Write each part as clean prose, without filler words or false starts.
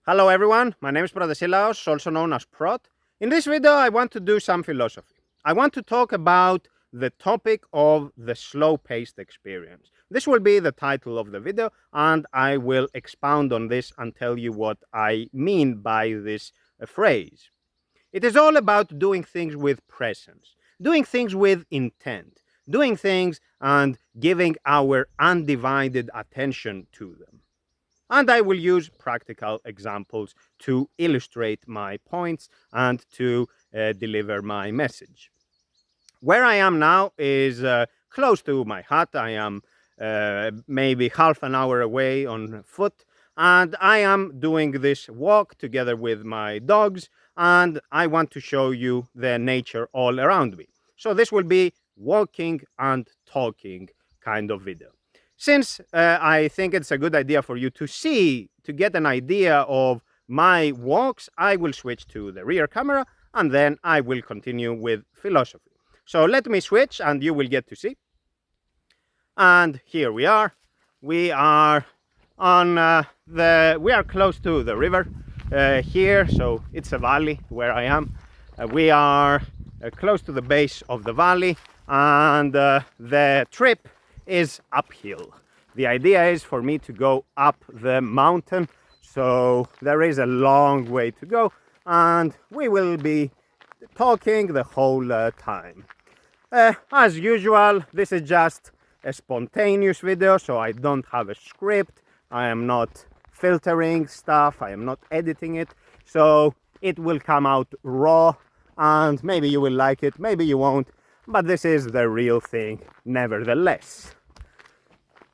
Hello everyone, my name is Prodesilaos, also known as Prot. In this video I want to do some philosophy. I want to talk about the topic of the slow-paced experience. This will be the title of the video and I will expound on this and tell you what I mean by this phrase. It is all about doing things with presence, doing things with intent, doing things and giving our undivided attention to them. And I will use practical examples to illustrate my points and to deliver my message. Where I am now is close to my hut. I am maybe half an hour away on foot, and I am doing this walk together with my dogs, and I want to show you the nature all around me. So this will be walking and talking kind of video. Since I think it's a good idea for you to get an idea of my walks, I will switch to the rear camera and then I will continue with philosophy. So let me switch and you will get to see. And here we are. We are on we are close to the river here, so it's a valley where I am. We are close to the base of the valley, and the trip is uphill. The idea is for me to go up the mountain, so there is a long way to go and we will be talking the whole time. As usual, this is just a spontaneous video, so I don't have a script. I am not filtering stuff, I am not editing it, so it will come out raw and maybe you will like it, maybe you won't, but this is the real thing nevertheless.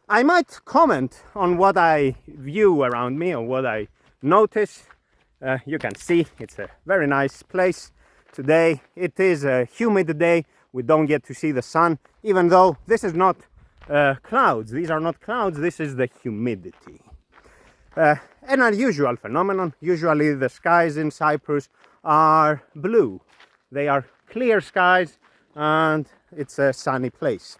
I might comment on what I view around me or what I notice. You can see it's a very nice place today. It is a humid day. We don't get to see the sun, even though this is not clouds. These are not clouds, this is the humidity. An unusual phenomenon. Usually the skies in Cyprus are blue. They are clear skies and it's a sunny place.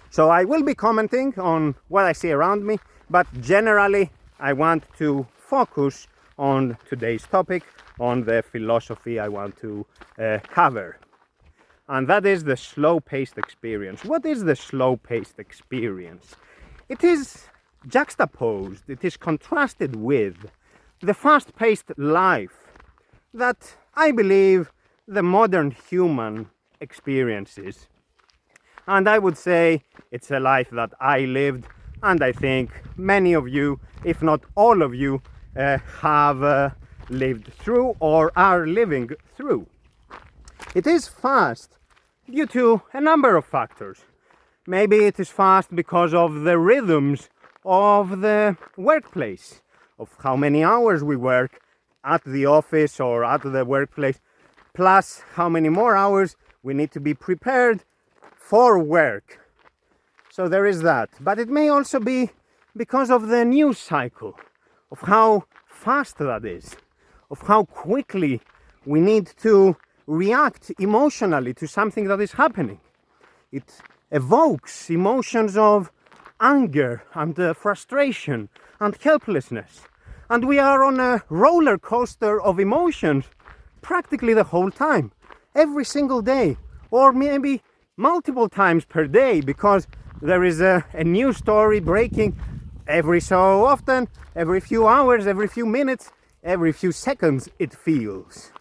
So I will be commenting on what I see around me, but generally I want to focus on today's topic, on the philosophy I want to cover. And that is the slow-paced experience. What is the slow-paced experience? It is juxtaposed, it is contrasted with the fast-paced life that I believe the modern human experiences. And I would say it's a life that I lived, and I think many of you, if not all of you, have lived through or are living through. It is fast due to a number of factors. Maybe it is fast because of the rhythms of the workplace, of how many hours we work at the office or at the workplace, plus how many more hours we need to be prepared for work. So there is that. But it may also be because of the news cycle, of how fast that is, of how quickly we need to react emotionally to something that is happening. It evokes emotions of anger and frustration and helplessness. And we are on a roller coaster of emotions practically the whole time, every single day, or maybe multiple times per day, because there is a new story breaking every so often, every few hours, every few minutes, every few seconds it feels.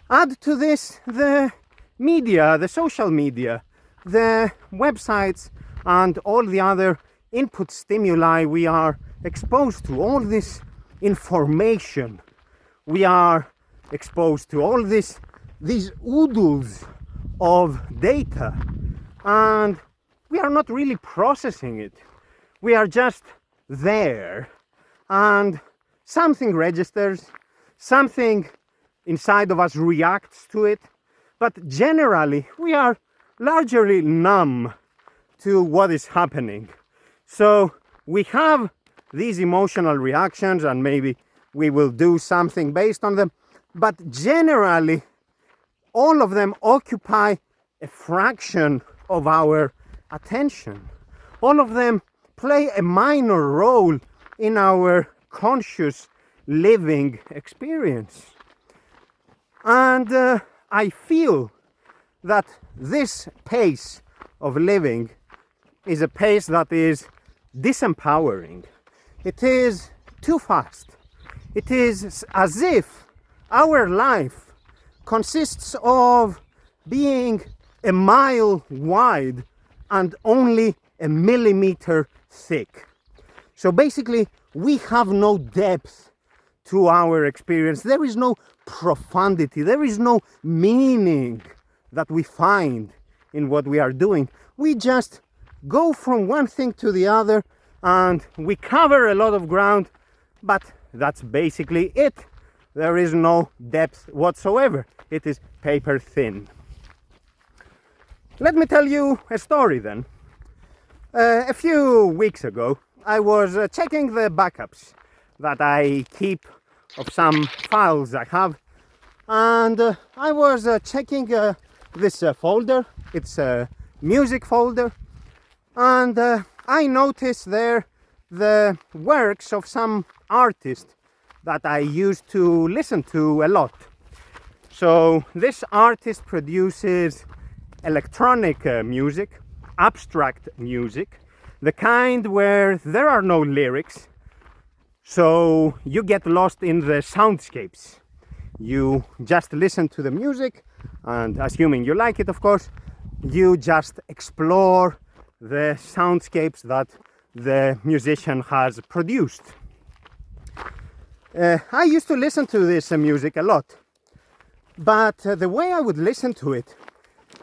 Add to this the media, the social media, the websites and all the other input stimuli we are exposed to, all this information. We are exposed to all these oodles of data, and we are not really processing it. We are just there, and something registers, something inside of us reacts to it, but generally we are largely numb to what is happening. So we have these emotional reactions and maybe we will do something based on them, but generally all of them occupy a fraction of our attention. All of them play a minor role in our conscious living experience. And I feel that this pace of living is a pace that is disempowering. It is too fast. It is as if our life consists of being a mile wide and only a millimeter thick. So basically, we have no depth to our experience. There is no profundity. There is no meaning that we find in what we are doing. We just go from one thing to the other and we cover a lot of ground, but that's basically it. There is no depth whatsoever. It is paper thin. Let me tell you a story then. A few weeks ago, I was checking the backups that I keep of some files I have, and I was checking this folder. It's a music folder, and I noticed there the works of some artist that I used to listen to a lot. So this artist produces electronic music, abstract music, the kind where there are no lyrics, so you get lost in the soundscapes. You just listen to the music, and assuming you like it, of course, you just explore the soundscapes that the musician has produced. I used to listen to this music a lot, but the way I would listen to it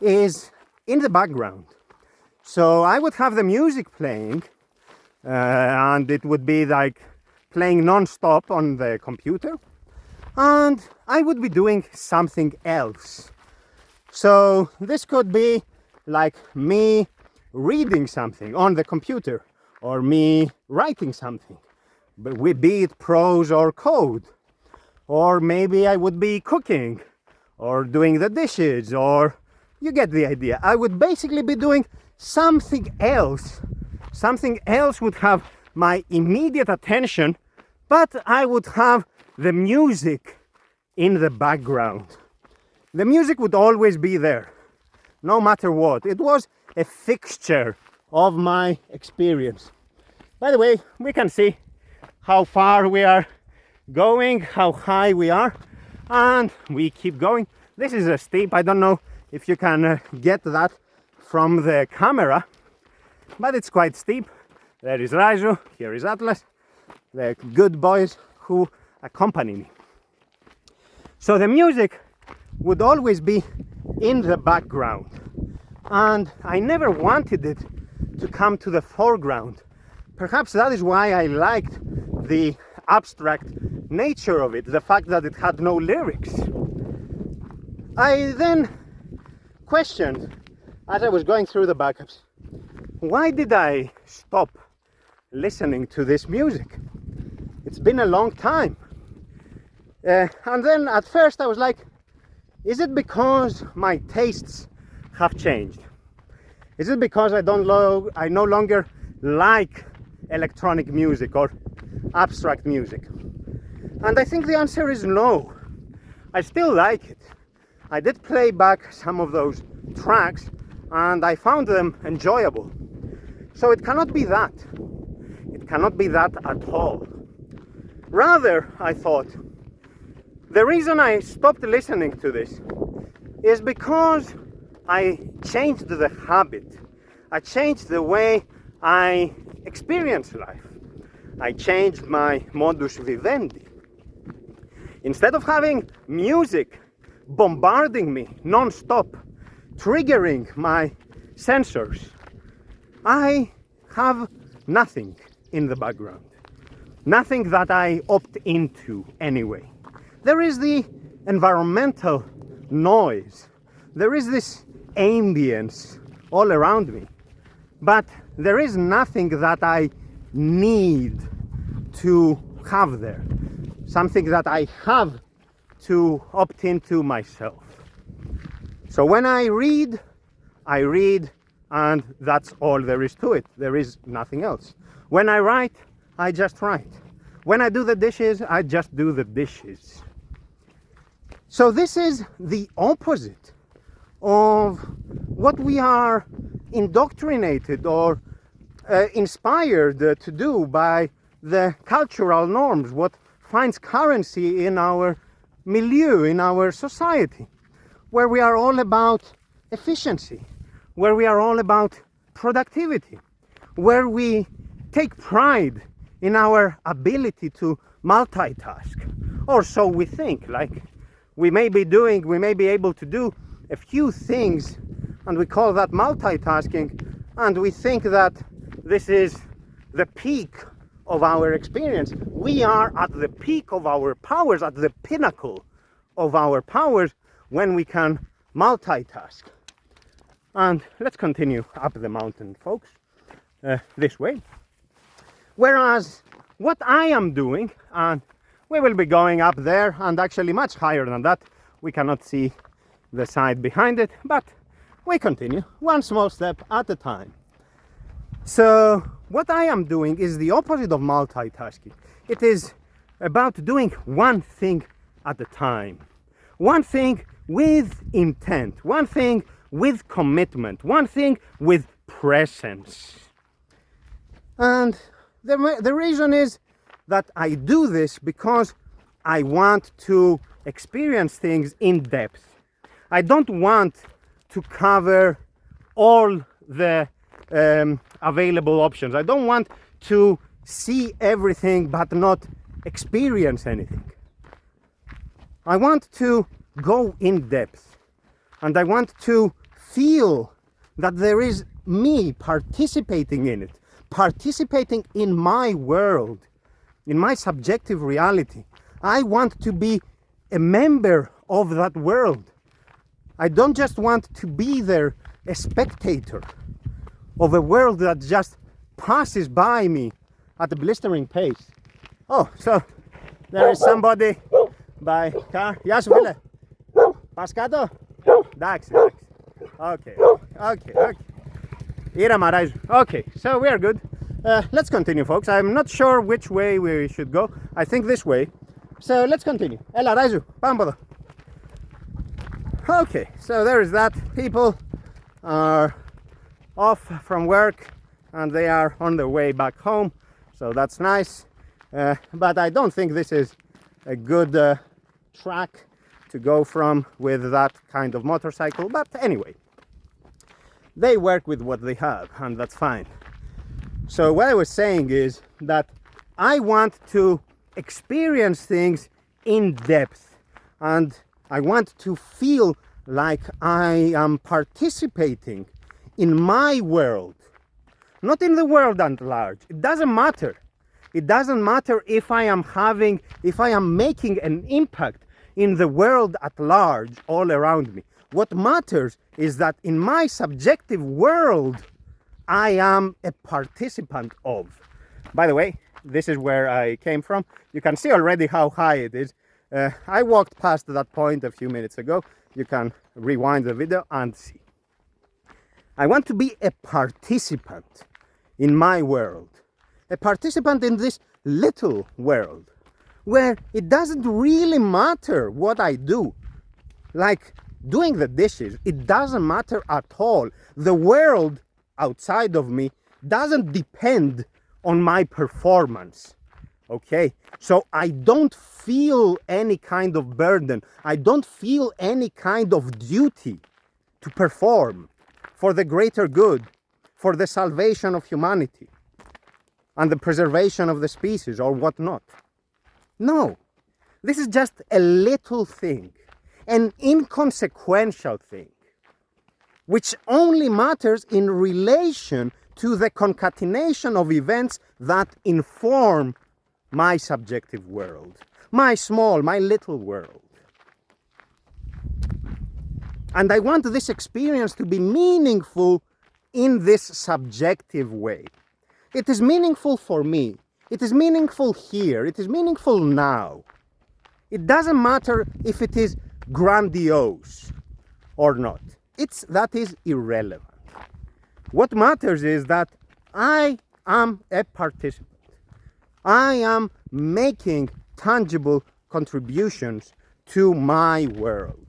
is in the background. So I would have the music playing, and it would be like playing non-stop on the computer, and I would be doing something else. So this could be like me reading something on the computer, or me writing something, but be it prose or code, or maybe I would be cooking or doing the dishes, or you get the idea. I would basically be doing something else. Something else would have my immediate attention, but I would have the music in the background. The music would always be there, no matter what. It was a fixture of my experience. By the way, we can see how far we are going, how high we are, and we keep going. This is a steep. I don't know if you can get that from the camera, but it's quite steep. There is Raju, here is Atlas, the good boys who accompany me. So the music would always be in the background, and I never wanted it to come to the foreground. Perhaps that is why I liked the abstract nature of it, the fact that it had no lyrics. I then questioned, as I was going through the backups, why did I stop listening to this music? It's been a long time. And then at first I was like, is it because my tastes have changed? Is it because I no longer like electronic music or abstract music? And I think the answer is no. I still like it. I did play back some of those tracks and I found them enjoyable. So it cannot be that. It cannot be that at all. Rather, I thought, the reason I stopped listening to this is because I changed the habit. I changed the way I experience life. I changed my modus vivendi. Instead of having music bombarding me non-stop, triggering my sensors, I have nothing in the background. Nothing that I opt into anyway. There is the environmental noise. There is this ambience all around me. But there is nothing that I need to have there. Something that I have to opt into myself. So when I read, and that's all there is to it. There is nothing else. When I write, I just write. When I do the dishes, I just do the dishes. So this is the opposite of what we are indoctrinated or inspired to do by the cultural norms, what finds currency in our milieu, in our society, where we are all about efficiency, where we are all about productivity, where we take pride in our ability to multitask, or so we think. Like we may be able to do a few things, and we call that multitasking, and we think that this is the peak of our experience. We are at the peak of our powers, at the pinnacle of our powers, when we can multitask. And let's continue up the mountain, folks, this way. Whereas what I am doing, and we will be going up there, and actually much higher than that, we cannot see the side behind it, but we continue one small step at a time. So what I am doing is the opposite of multitasking. It is about doing one thing at a time, one thing with intent, one thing with commitment, one thing with presence. And the reason is that I do this because I want to experience things in depth. I don't want to cover all the available options. I don't want to see everything but not experience anything. I want to go in depth, and I want to feel that there is me participating in it, participating in my world, in my subjective reality. I want to be a member of that world. I don't just want to be there, a spectator of a world that just passes by me at a blistering pace. Oh, so there is somebody by car. Γεια σου φίλε. Πας κάτω. Εντάξει. Okay. Ήρεμα Ράιζου. Okay, so we are good. Let's continue, folks. I'm not sure which way we should go. I think this way. So let's continue. Έλα Ράιζου, πάμε από εδώ. Okay, so there is that. People are off from work and they are on their way back home, so that's nice. But I don't think this is a good track to go from with that kind of motorcycle. But anyway, they work with what they have, and that's fine. So what I was saying is that I want to experience things in depth, and I want to feel like I am participating in my world, not in the world at large. It doesn't matter. It doesn't matter if I am making an impact in the world at large all around me. What matters is that in my subjective world, I am a participant of. By the way, this is where I came from. You can see already how high it is. I walked past that point a few minutes ago. You can rewind the video and see. I want to be a participant in my world, a participant in this little world where it doesn't really matter what I do. Like doing the dishes, it doesn't matter at all. The world outside of me doesn't depend on my performance. Okay, so I don't feel any kind of burden. I don't feel any kind of duty to perform for the greater good, for the salvation of humanity and the preservation of the species or whatnot. No, this is just a little thing, an inconsequential thing, which only matters in relation to the concatenation of events that inform my subjective world, my little world. And I want this experience to be meaningful in this subjective way. It is meaningful for me. It is meaningful here. It is meaningful now. It doesn't matter if it is grandiose or not. That is irrelevant. What matters is that I am a participant. I am making tangible contributions to my world.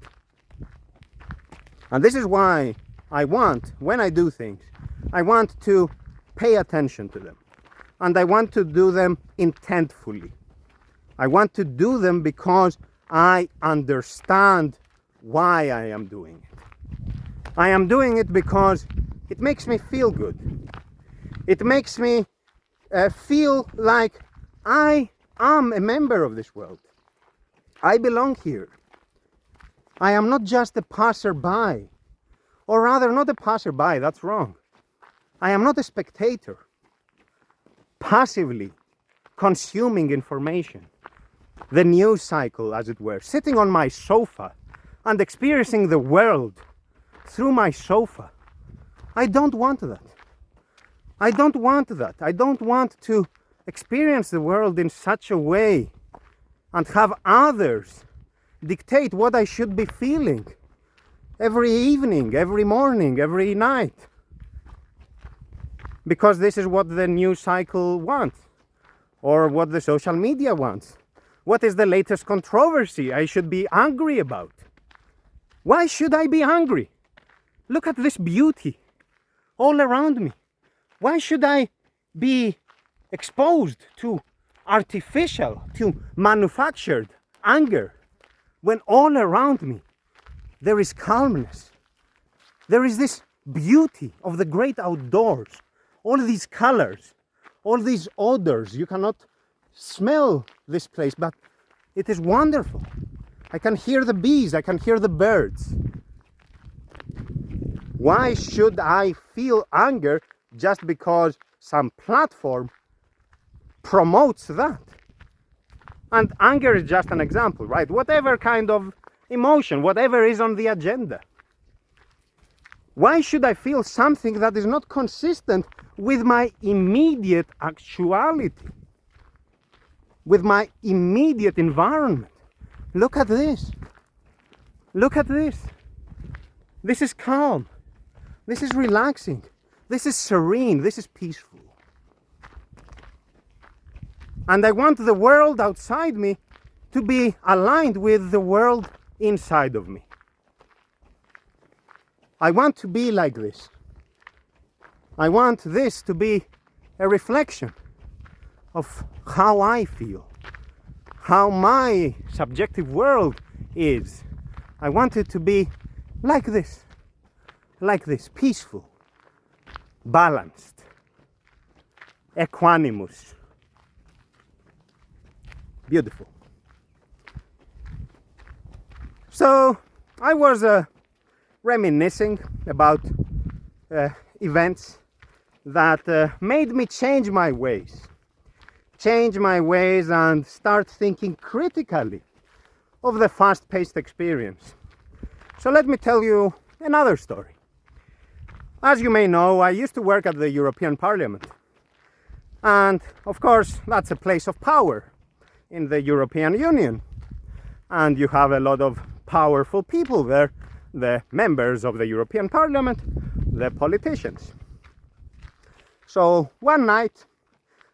And this is why I want, when I do things, I want to pay attention to them. And I want to do them intentfully. I want to do them because I understand why I am doing it. I am doing it because it makes me feel good. It makes me feel like I am a member of this world. I belong here. I am not just a passerby, or rather not a passerby, that's wrong. I am not a spectator, passively consuming information, the news cycle as it were, sitting on my sofa and experiencing the world through my sofa. I don't want that. I don't want that. I don't want to experience the world in such a way and have others dictate what I should be feeling every evening, every morning, every night. Because this is what the news cycle wants, or what the social media wants. What is the latest controversy I should be angry about? Why should I be angry? Look at this beauty all around me. Why should I be exposed to artificial, to manufactured anger when all around me there is calmness? There is this beauty of the great outdoors, all these colors, all these odors. You cannot smell this place, but it is wonderful. I can hear the bees, I can hear the birds. Why should I feel anger just because some platform promotes that? And anger is just an example, right? Whatever kind of emotion, whatever is on the agenda. Why should I feel something that is not consistent with my immediate actuality, with my immediate environment? Look at this. Look at this. This is calm. This is relaxing. This is serene. This is peaceful. And I want the world outside me to be aligned with the world inside of me. I want to be like this. I want this to be a reflection of how I feel, how my subjective world is. I want it to be like this, peaceful, balanced, equanimous, beautiful. So I was reminiscing about events that made me change my ways and start thinking critically of the fast-paced experience. So let me tell you another story. As you may know, I used to work at the European Parliament. And of course, that's a place of power in the European Union. And you have a lot of powerful people there, the members of the European Parliament, the politicians. So one night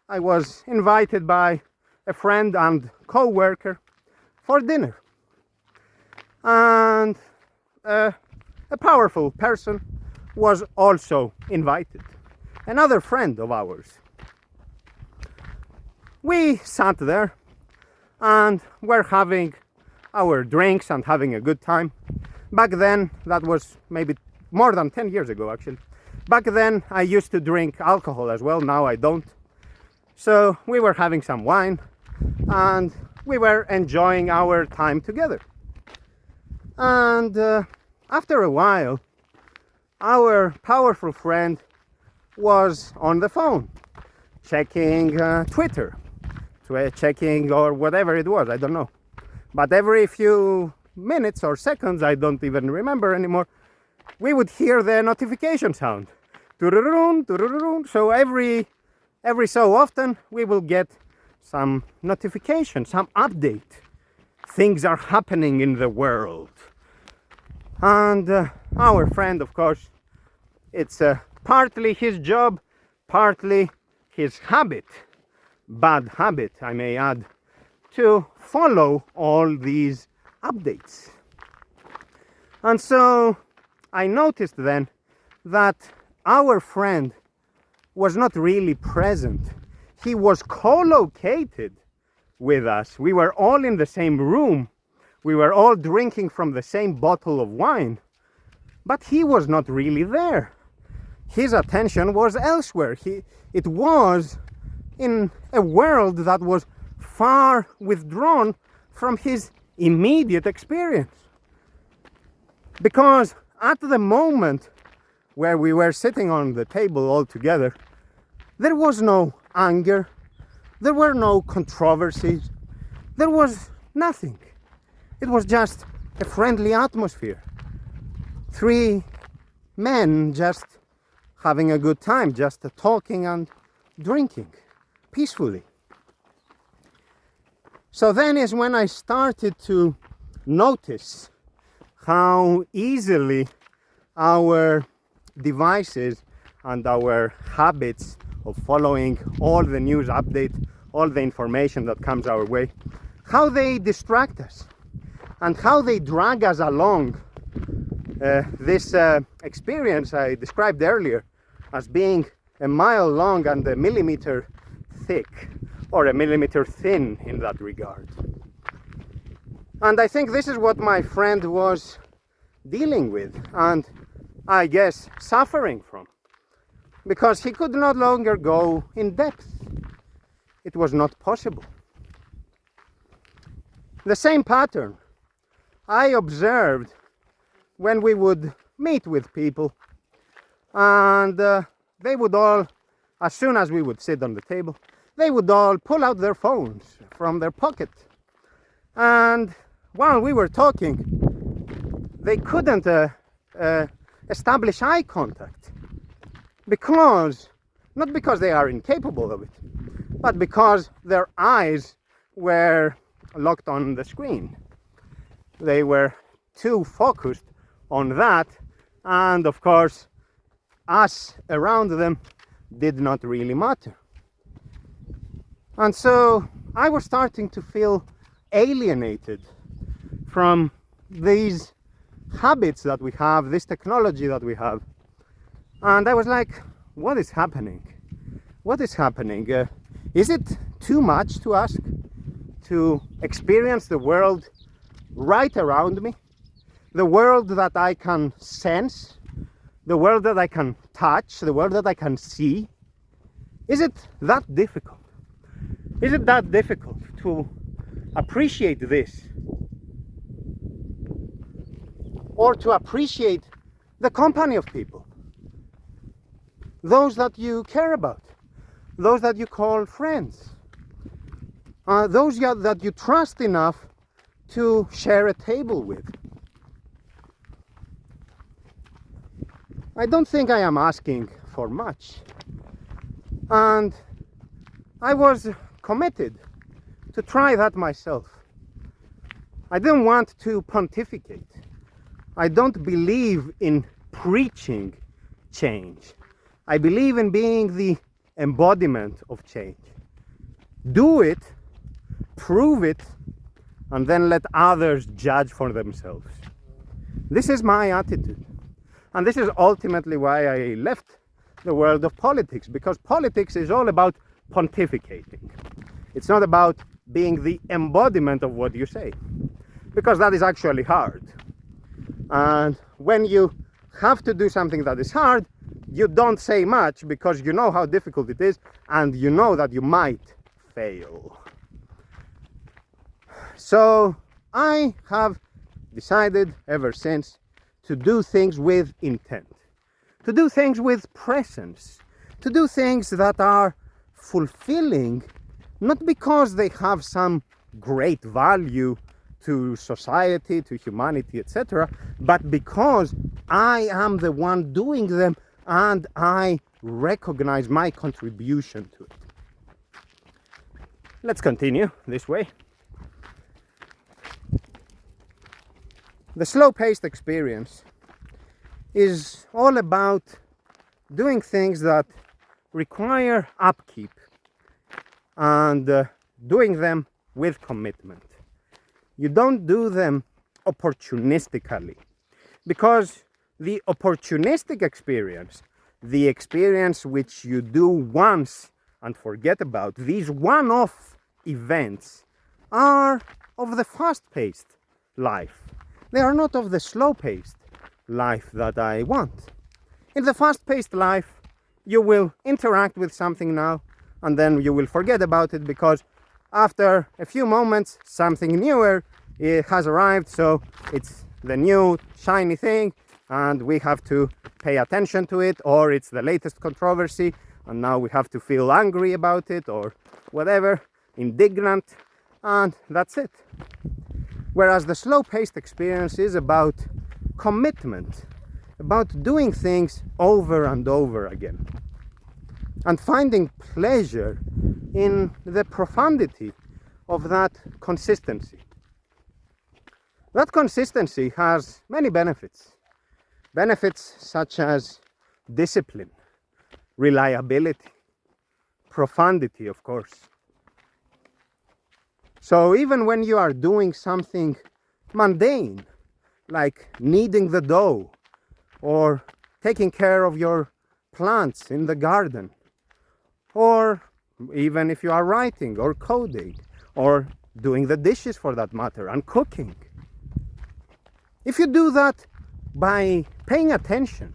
I was invited by a friend and co-worker for dinner. And a powerful person was also invited, another friend of ours. We sat there and were having our drinks and having a good time. Back then, that was maybe more than 10 years ago actually. Back then I used to drink alcohol as well, now I don't. So we were having some wine and we were enjoying our time together. And after a while, our powerful friend was on the phone, checking Twitter, checking or whatever it was, I don't know. But every few minutes or seconds, I don't even remember anymore, we would hear the notification sound. Turururun, turururun. So every so often we will get some notification, some update. Things are happening in the world. And our friend, of course, it's partly his job, partly his habit, bad habit, I may add, to follow all these updates. And so I noticed then that our friend was not really present. He was co-located with us. We were all in the same room. We were all drinking from the same bottle of wine. But he was not really there. His attention was elsewhere. It was in a world that was far withdrawn from his immediate experience. Because at the moment where we were sitting on the table all together, there was no anger, there were no controversies, there was nothing. It was just a friendly atmosphere. Three men just having a good time, just talking and drinking peacefully. So then is when I started to notice how easily our devices and our habits of following all the news updates, all the information that comes our way, how they distract us and how they drag us along this experience I described earlier as being a mile long and a millimeter thick, or a millimeter thin in that regard. And I think this is what my friend was dealing with, and I guess suffering from, because he could no longer go in depth. It was not possible. The same pattern I observed when we would meet with people, and they would all, as soon as we would sit on the table, they would all pull out their phones from their pocket. And while we were talking, they couldn't establish eye contact, because, not because they are incapable of it, but because their eyes were locked on the screen. They were too focused on that, and of course us around them did not really matter. And so I was starting to feel alienated from these habits that we have, this technology that we have. And I was like, what is happening? What is happening? Is it too much to ask to experience the world right around me? The world that I can sense, the world that I can touch, the world that I can see? Is it that difficult? Is it that difficult to appreciate this? Or to appreciate the company of people? Those that you care about, those that you call friends, those that you trust enough to share a table with. I don't think I am asking for much. And I was committed to try that myself. I didn't want to pontificate. I don't believe in preaching change. I believe in being the embodiment of change. Do it, prove it, and then let others judge for themselves. This is my attitude. And this is ultimately why I left the world of politics, because politics is all about pontificating. It's not about being the embodiment of what you say, because that is actually hard. And when you have to do something that is hard, you don't say much because you know how difficult it is and you know that you might fail. So I have decided ever since to do things with intent, to do things with presence, to do things that are fulfilling, not because they have some great value to society, to humanity, etc., but because I am the one doing them and I recognize my contribution to it. Let's continue this way. The slow-paced experience is all about doing things that require upkeep and doing them with commitment. You don't do them opportunistically, because the opportunistic experience, the experience which you do once and forget about, these one-off events are of the fast-paced life. They are not of the slow-paced life that I want. In the fast-paced life, you will interact with something now, and then you will forget about it, because after a few moments, something newer has arrived, so it's the new shiny thing, and we have to pay attention to it, or it's the latest controversy, and now we have to feel angry about it, or whatever, indignant, and that's it. Whereas the slow-paced experience is about commitment, about doing things over and over again, and finding pleasure in the profundity of that consistency. That consistency has many benefits. Benefits such as discipline, reliability, profundity, of course. So even when you are doing something mundane, like kneading the dough, or taking care of your plants in the garden, or even if you are writing or coding, or doing the dishes for that matter, and cooking, if you do that by paying attention,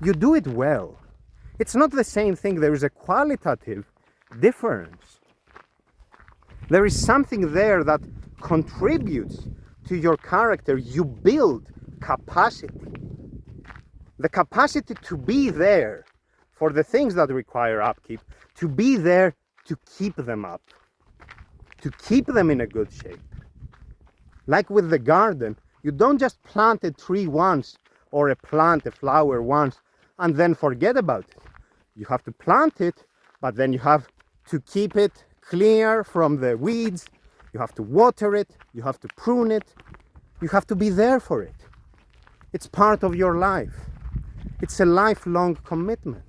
you do it well. It's not the same thing. There is a qualitative difference. There is something there that contributes to your character. You build capacity. The capacity to be there for the things that require upkeep, to be there to keep them up, to keep them in a good shape. Like with the garden, you don't just plant a tree once or plant a flower once and then forget about it. You have to plant it, but then you have to keep it clear from the weeds. You have to water it. You have to prune it. You have to be there for it. It's part of your life. It's a lifelong commitment,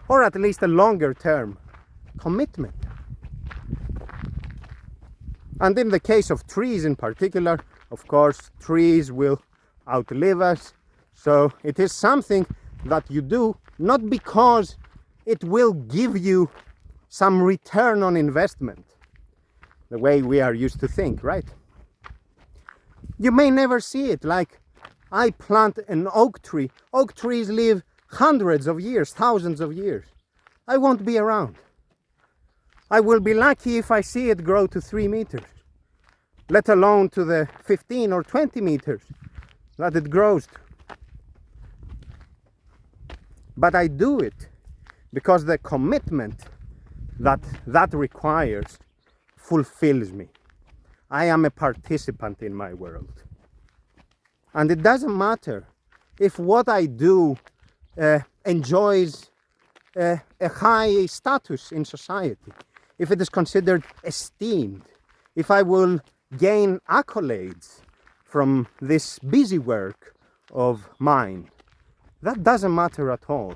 or at least a longer term commitment. And in the case of trees in particular, of course, trees will outlive us. So it is something that you do not because it will give you some return on investment, the way we are used to think, right? You may never see it. Like, I plant an oak tree. Oak trees live hundreds of years, thousands of years. I won't be around. I will be lucky if I see it grow to 3 meters, let alone to the 15 or 20 meters that it grows to. But I do it because the commitment that requires fulfills me. I am a participant in my world. And it doesn't matter if what I do enjoys a high status in society, if it is considered esteemed, if I will gain accolades from this busy work of mine. That doesn't matter at all,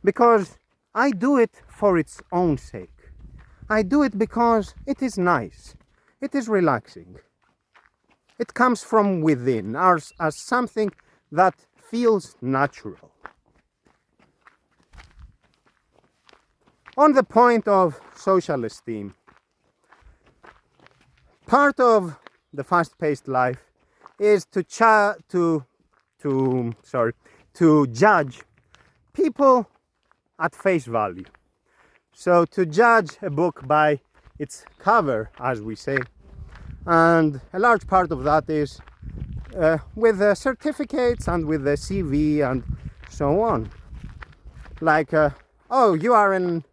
because I do it for its own sake. I do it because it is nice, it is relaxing. It comes from within, as something that feels natural. On the point of social esteem, part of the fast-paced life is to judge people at face value. So to judge a book by its cover, as we say, and a large part of that is with the certificates and with the CV and so on. Like, oh, you are an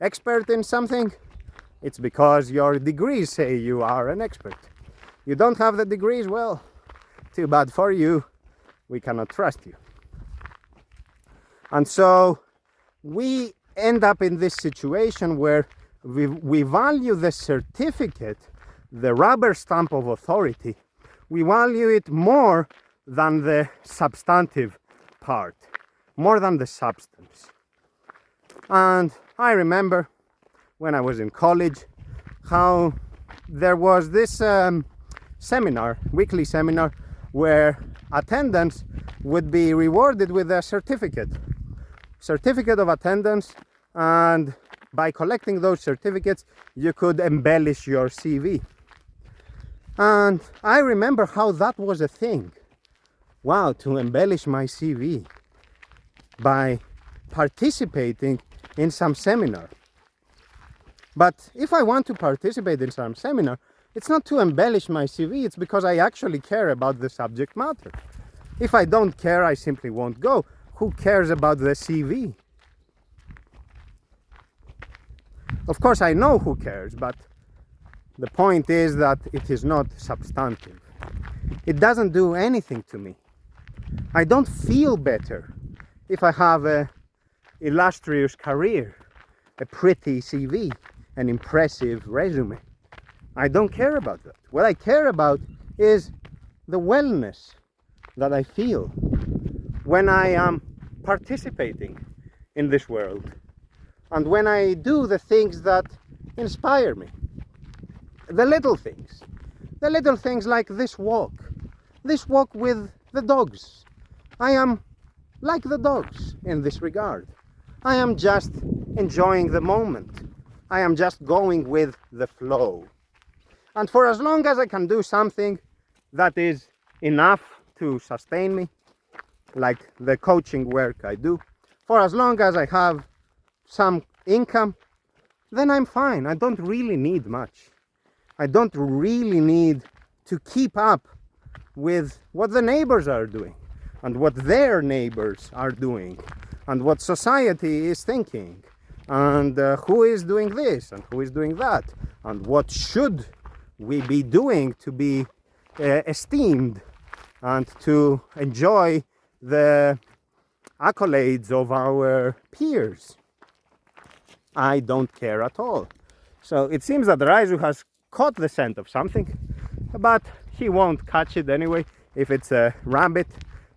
expert in something? It's because your degrees say you are an expert. You don't have the degrees? Well, too bad for you. We cannot trust you. And so we end up in this situation where we value the certificate, the rubber stamp of authority. We value it more than the substantive part, more than the substance. And I remember when I was in college how there was this seminar, weekly seminar, where attendance would be rewarded with a certificate of attendance, and by collecting those certificates you could embellish your CV. And I remember how that was a thing. Wow, to embellish my CV by participating in some seminar. But if I want to participate in some seminar, it's not to embellish my CV, it's because I actually care about the subject matter. If I don't care, I simply won't go. Who cares about the CV? Of course, I know who cares, but the point is that it is not substantive. It doesn't do anything to me. I don't feel better if I have an illustrious career, a pretty CV, an impressive resume. I don't care about that. What I care about is the wellness that I feel when I am participating in this world, and when I do the things that inspire me. The little things like this walk with the dogs. I am like the dogs in this regard. I am just enjoying the moment. I am just going with the flow. And for as long as I can do something that is enough to sustain me, like the coaching work I do, for as long as I have some income, then I'm fine. I don't really need much. I don't really need to keep up with what the neighbors are doing, and what their neighbors are doing, and what society is thinking, and who is doing this and who is doing that, and what should we be doing to be esteemed and to enjoy the accolades of our peers. I don't care at all. So it seems that Raizu has caught the scent of something, but he won't catch it anyway. If it's a rabbit,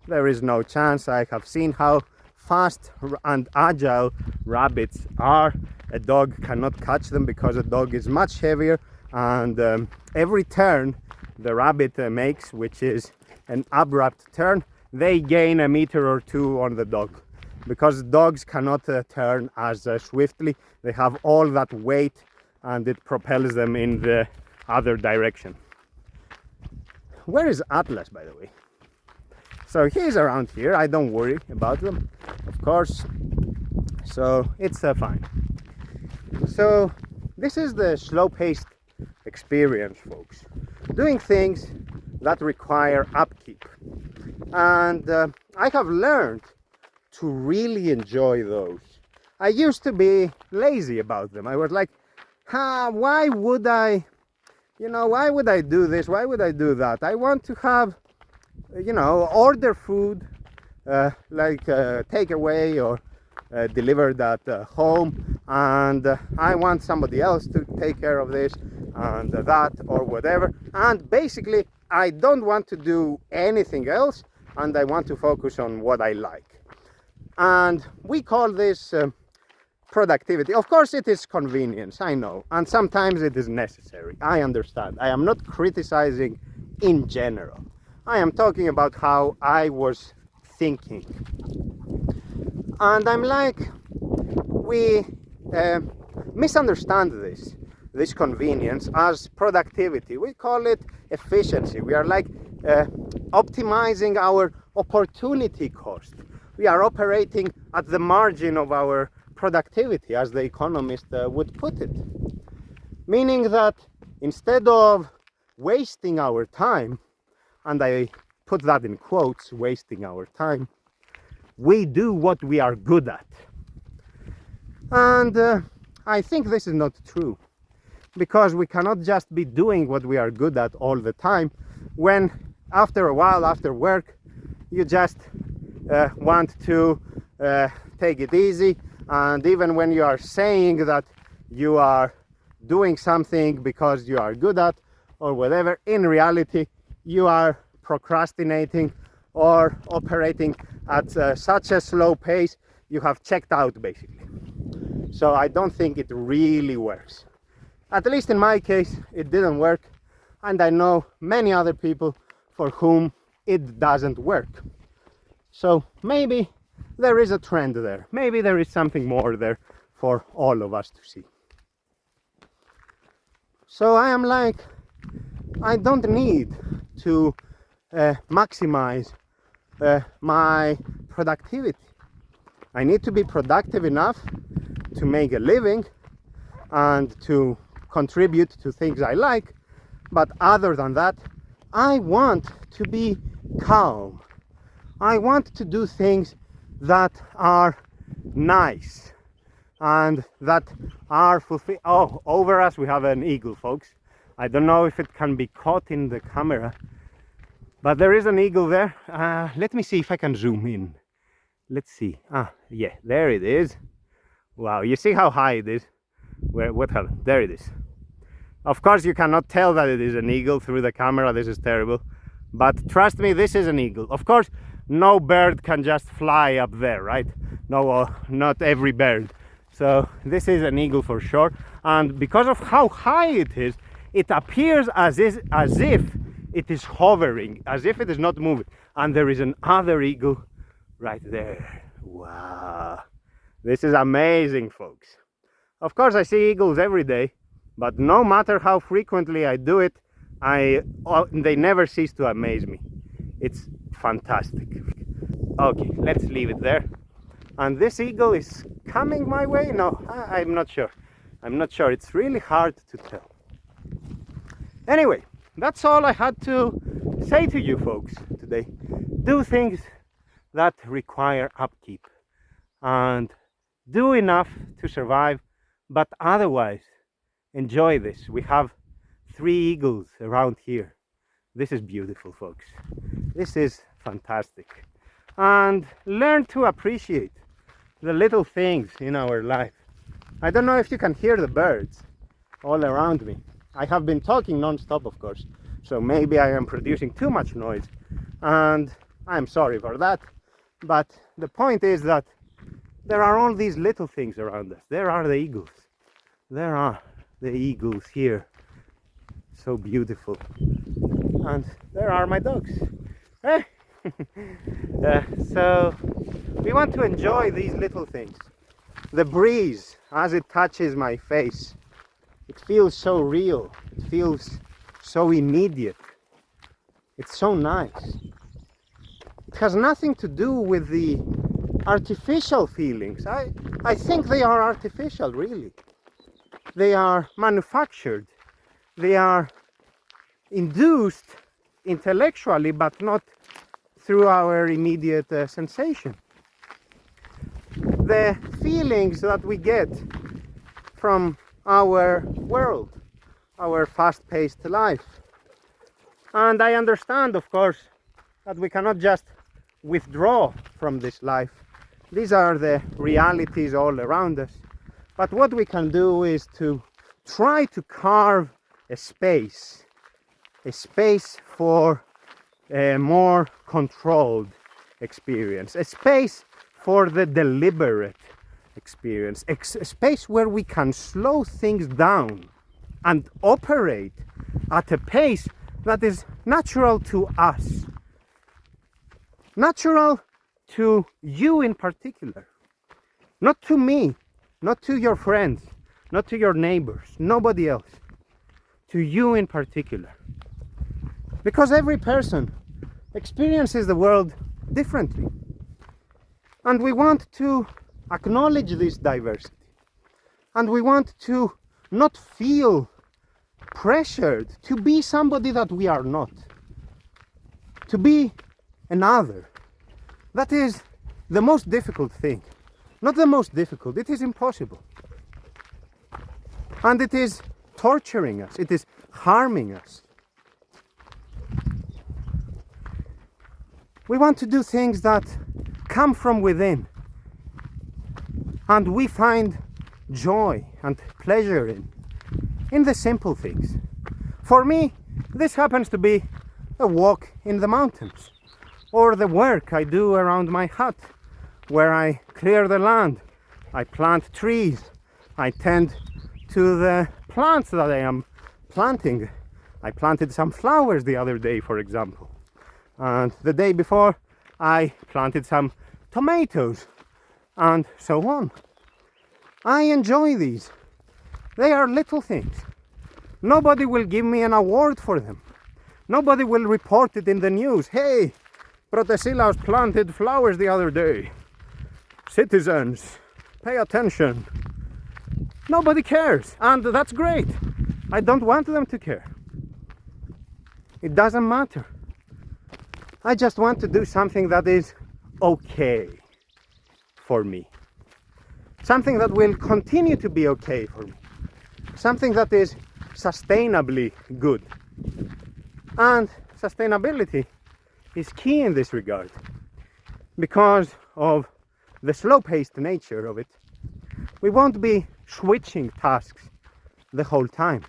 there is no chance. I have seen how fast and agile rabbits are. A dog cannot catch them because a dog is much heavier, and every turn the rabbit makes, which is an abrupt turn, they gain a meter or two on the dog, because dogs cannot turn as swiftly. They have all that weight and it propels them in the other direction. Where is Atlas, by the way? So he's around here. I don't worry about them, of course, so it's fine. So this is the slow-paced experience, folks. Doing things that require upkeep, and I have learned to really enjoy those. I used to be lazy about them. I was like, why would I do this? Why would I do that? I want to have, order food, like takeaway or delivered at home, and I want somebody else to take care of this and that or whatever. And basically, I don't want to do anything else, and I want to focus on what I like. And we call this productivity. Of course, it is convenience, I know, and sometimes it is necessary. I understand. I am not criticizing in general. I am talking about how I was thinking. And I'm like, we misunderstand this convenience as productivity. We call it efficiency. We are like optimizing our opportunity cost. We are operating at the margin of our productivity, as the economist would put it. Meaning that instead of wasting our time, and I put that in quotes, wasting our time, we do what we are good at. And I think this is not true, because we cannot just be doing what we are good at all the time, when after a while, after work, you just want to take it easy. And even when you are saying that you are doing something because you are good at or whatever, in reality you are procrastinating or operating at such a slow pace, you have checked out basically. So I don't think it really works. At least in my case, it didn't work, and I know many other people for whom it doesn't work. So maybe there is a trend there. Maybe there is something more there for all of us to see. So I am like, I don't need to maximize my productivity. I need to be productive enough to make a living and to contribute to things I like, but other than that, I want to be calm. I want to do things that are nice and that are fulfilling. Oh, over us we have an eagle, folks. I don't know if it can be caught in the camera, but there is an eagle there. Let me see if I can zoom in. Let's see. Yeah, there it is. Wow, you see how high it is? What happened? There it is. Of course, you cannot tell that it is an eagle through the camera. This is terrible. But trust me, this is an eagle. Of course, no bird can just fly up there, right? No, not every bird. So this is an eagle for sure. And because of how high it is, it appears as if it is hovering, as if it is not moving. And there is another eagle right there. Wow. This is amazing, folks. Of course, I see eagles every day, but no matter how frequently I do it, they never cease to amaze me. It's fantastic. Okay, let's leave it there. And this eagle is coming my way? No, I'm not sure. I'm not sure. It's really hard to tell. Anyway, that's all I had to say to you folks today. Do things that require upkeep and do enough to survive, but otherwise enjoy this. We have 3 eagles around here. This is beautiful, folks. This is fantastic. And learn to appreciate the little things in our life. I don't know if you can hear the birds all around me. I have been talking non-stop, of course, so maybe I am producing too much noise, and I'm sorry for that. But the point is that there are all these little things around us. There are the eagles. There are the eagles here. So beautiful. And there are my dogs. So we want to enjoy these little things. The breeze as it touches my face, it feels so real. It feels so immediate. It's so nice. It has nothing to do with the artificial feelings. I think they are artificial, really. They are manufactured. They are induced intellectually, but not through our immediate sensation. The feelings that we get from our world, our fast-paced life. And I understand, of course, that we cannot just withdraw from this life. These are the realities all around us. But what we can do is to try to carve a space for a more controlled experience, a space for the deliberate experience, a space where we can slow things down and operate at a pace that is natural to us, natural to you in particular, not to me, not to your friends, not to your neighbors, nobody else, to you in particular. Because every person experiences the world differently. And we want to acknowledge this diversity. And we want to not feel pressured to be somebody that we are not, to be another. That is the most difficult thing. Not the most difficult, it is impossible. And it is torturing us, it is harming us. We want to do things that come from within, and we find joy and pleasure in the simple things. For me, this happens to be a walk in the mountains, or the work I do around my hut, where I clear the land, I plant trees, I tend to the plants that I am planting. I planted some flowers the other day, for example, and the day before I planted some tomatoes, and so on. I enjoy these. They are little things. Nobody will give me an award for them. Nobody will report it in the news. Hey, Protesilaus planted flowers the other day. Citizens, pay attention. Nobody cares, and that's great. I don't want them to care. It doesn't matter. I just want to do something that is okay for me. Something that will continue to be okay for me. Something that is sustainably good. And sustainability is key in this regard because of the slow-paced nature of it. We won't be switching tasks the whole time.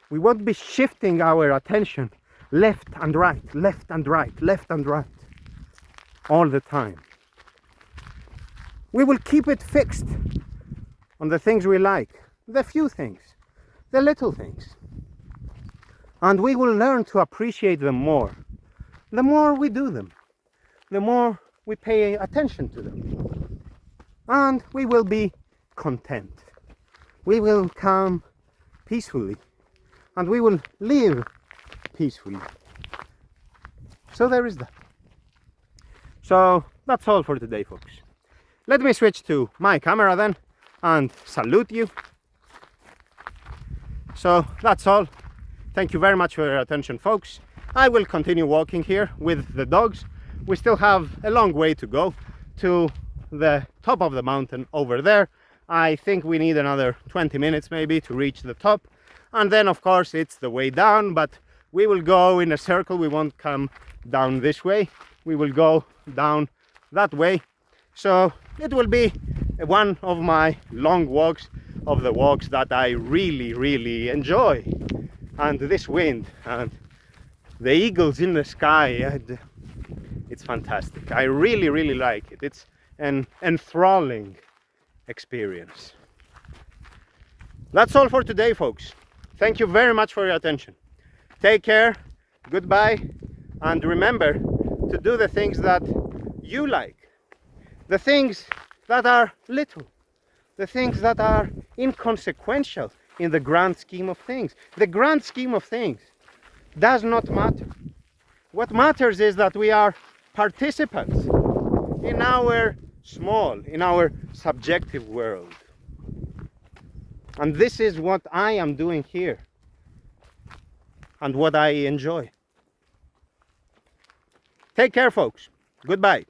We won't be shifting our attention left and right, left and right, left and right all the time. We will keep it fixed on the things we like, the few things, the little things. And we will learn to appreciate them more. The more we do them, the more we pay attention to them. And we will be content. We will come peacefully, and we will live peacefully. So there is that. So that's all for today, folks. Let me switch to my camera then and salute you. So that's all. Thank you very much for your attention, folks. I will continue walking here with the dogs. We still have a long way to go to the top of the mountain over there. I think we need another 20 minutes maybe to reach the top. And then of course it's the way down, but we will go in a circle. We won't come down this way. We will go down that way. So it will be one of my long walks, of the walks that I really enjoy. And this wind and the eagles in the sky, it's fantastic. I really like it. It's an enthralling experience. That's all for today, folks. Thank you very much for your attention. Take care, goodbye, and remember to do the things that you like, the things that are little, the things that are inconsequential in the grand scheme of things. The grand scheme of things does not matter. What matters is that we are participants in our small, in our subjective world. And this is what I am doing here and what I enjoy. Take care, folks. Goodbye.